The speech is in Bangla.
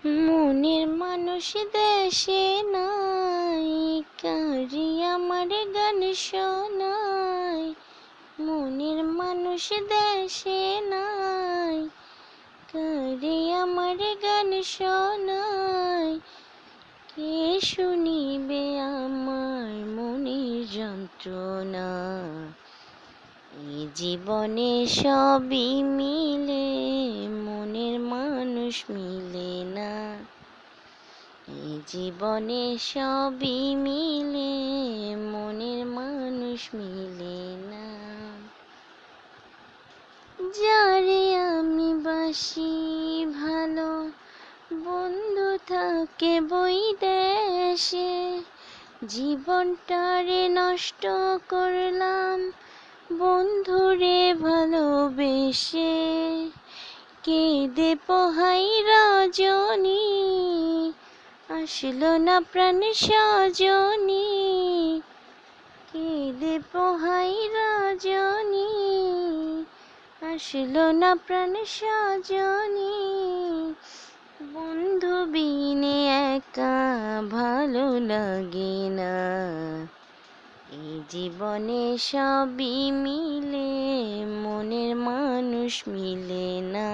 মনের মানুষ দেশে নাই, কারি আমার গান শোনাই। মনের মানুষ দেশে নাই, কারি আমার গান শোনাই। কে শুনিবে আমার মনের যন্ত্রণা? এই জীবনে সবই মিলে, মনের মানুষ মিলে না। এই জীবনে সবই মিলে, মনের মানুষ মিলে না। যারে আমি বাসি ভালো, বন্ধু থাকে বৈদেশে। জীবনটারে নষ্ট করলাম বন্ধুরে ভালোবেসে। কেঁদে পোহাই রজনী, আসলো না প্রাণ সজনী। কেঁদে পোহাই রজনী, আসলো না প্রাণ সজনী। বন্ধু বিনে একা ভালো লাগে না। এই জীবনে সবই মিলে, মনের মানুষ মিলে না।